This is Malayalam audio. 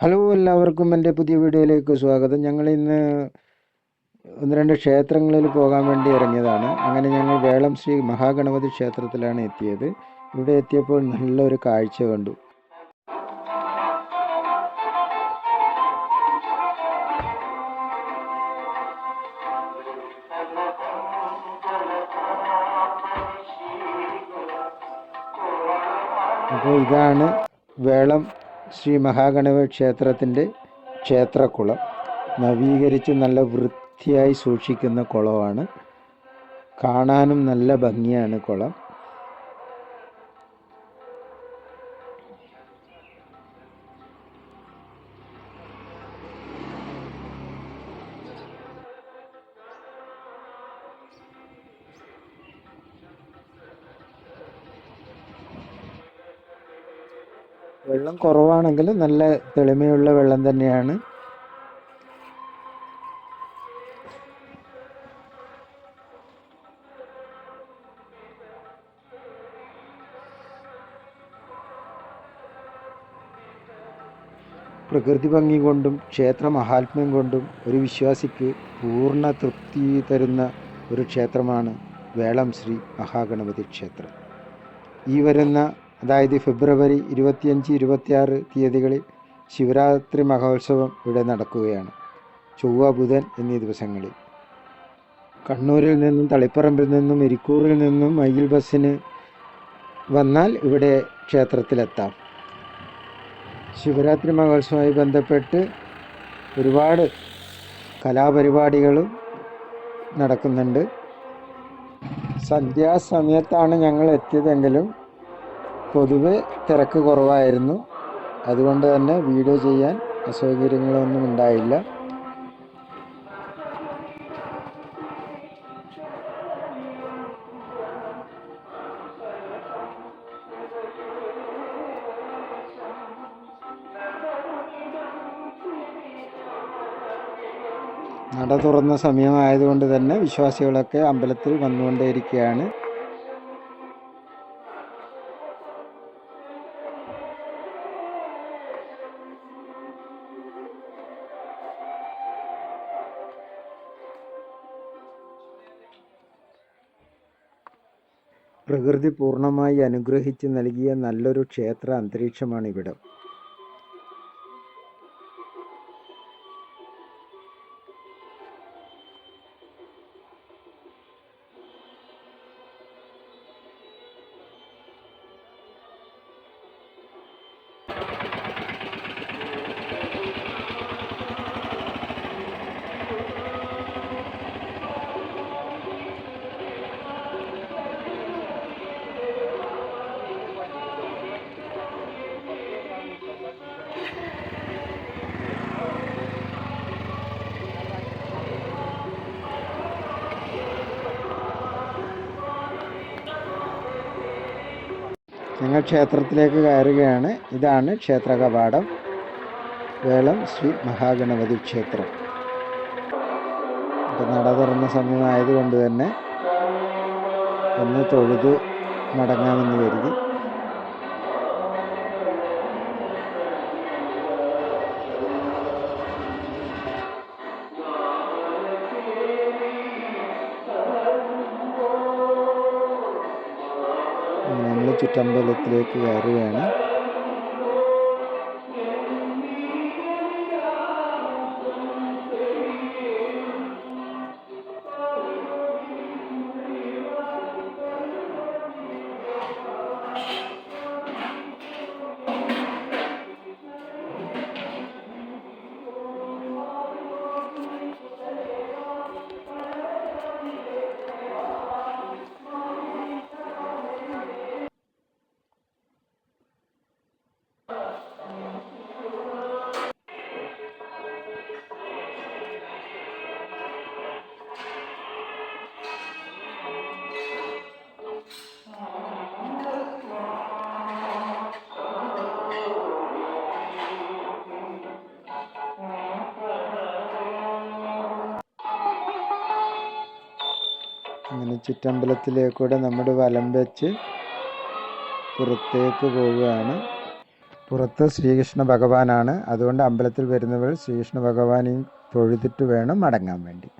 ഹലോ, എല്ലാവർക്കും എൻ്റെ പുതിയ വീഡിയോയിലേക്ക് സ്വാഗതം. ഞങ്ങളിന്ന് ഒന്ന് രണ്ട് ക്ഷേത്രങ്ങളിൽ പോകാൻ വേണ്ടി ഇറങ്ങിയതാണ്. അങ്ങനെ ഞങ്ങൾ വേളം ശ്രീ മഹാഗണപതി ക്ഷേത്രത്തിലാണ് എത്തിയത്. ഇവിടെ എത്തിയപ്പോൾ നല്ലൊരു കാഴ്ച കണ്ടു. അപ്പോൾ ഇതാണ് വേളം ശ്രീ മഹാഗണപതി ക്ഷേത്രത്തിൻ്റെ ക്ഷേത്രക്കുളം. നവീകരിച്ച് നല്ല വൃത്തിയായി സൂക്ഷിക്കുന്ന കുളമാണ്. കാണാനും നല്ല ഭംഗിയാണ് കുളം. വെള്ളം കുറവാണെങ്കിലും നല്ല തെളിമയുള്ള വെള്ളം തന്നെയാണ്. പ്രകൃതി ഭംഗി കൊണ്ടും ക്ഷേത്ര മഹാത്മ്യം കൊണ്ടും ഒരു വിശ്വാസിക്ക് പൂർണ്ണ തൃപ്തി തരുന്ന ഒരു ക്ഷേത്രമാണ് വേളം ശ്രീ മഹാഗണപതി ക്ഷേത്രം. ഈ വരുന്ന അതായത് ഫെബ്രുവരി 25, 26 തീയതികളിൽ ശിവരാത്രി മഹോത്സവം ഇവിടെ നടക്കുകയാണ്. ചൊവ്വ, ബുധൻ എന്നീ ദിവസങ്ങളിൽ. കണ്ണൂരിൽ നിന്നും, തളിപ്പറമ്പിൽ നിന്നും, ഇരിക്കൂറിൽ നിന്നും മയിൽ ബസ്സിന് വന്നാൽ ഇവിടെ ക്ഷേത്രത്തിലെത്താം. ശിവരാത്രി മഹോത്സവവുമായി ബന്ധപ്പെട്ട് ഒരുപാട് കലാപരിപാടികളും നടക്കുന്നുണ്ട്. സന്ധ്യാസമയത്താണ് ഞങ്ങൾ എത്തിയതെങ്കിലും പൊതുവെ തിരക്ക് കുറവായിരുന്നു. അതുകൊണ്ട് തന്നെ വീഡിയോ ചെയ്യാൻ അസൗകര്യങ്ങളൊന്നും ഉണ്ടായില്ല. നട തുറന്ന സമയമായതുകൊണ്ട് തന്നെ വിശ്വാസികളൊക്കെ അമ്പലത്തിൽ വന്നുകൊണ്ടേയിരിക്കുകയാണ്. പ്രകൃതി പൂർണ്ണമായി അനുഗ്രഹിച്ച് നൽകിയ നല്ലൊരു ക്ഷേത്ര അന്തരീക്ഷമാണ് ഇവിടം. ഞങ്ങൾ ക്ഷേത്രത്തിലേക്ക് കയറുകയാണ്. ഇതാണ് ക്ഷേത്ര കവാടം, വേളം ശ്രീ മഹാഗണപതി ക്ഷേത്രം. ഇപ്പം നട തുറന്ന സമയമായതുകൊണ്ട് തന്നെ ഒന്ന് തൊഴുത് മടങ്ങാമെന്ന് കരുതി. ഞങ്ങൾ ചുറ്റമ്പലത്തിലേക്ക് കയറുകയാണ്. അങ്ങനെ ചുറ്റമ്പലത്തിലേക്കൂടെ നമ്മുടെ വലം വെച്ച് പുറത്തേക്ക് പോവുകയാണ്. പുറത്ത് ശ്രീകൃഷ്ണ ഭഗവാനാണ്. അതുകൊണ്ട് അമ്പലത്തിൽ വരുന്നവർ ശ്രീകൃഷ്ണ ഭഗവാനെയും തൊഴുതിട്ട് വേണം മടങ്ങാൻ വേണ്ടി.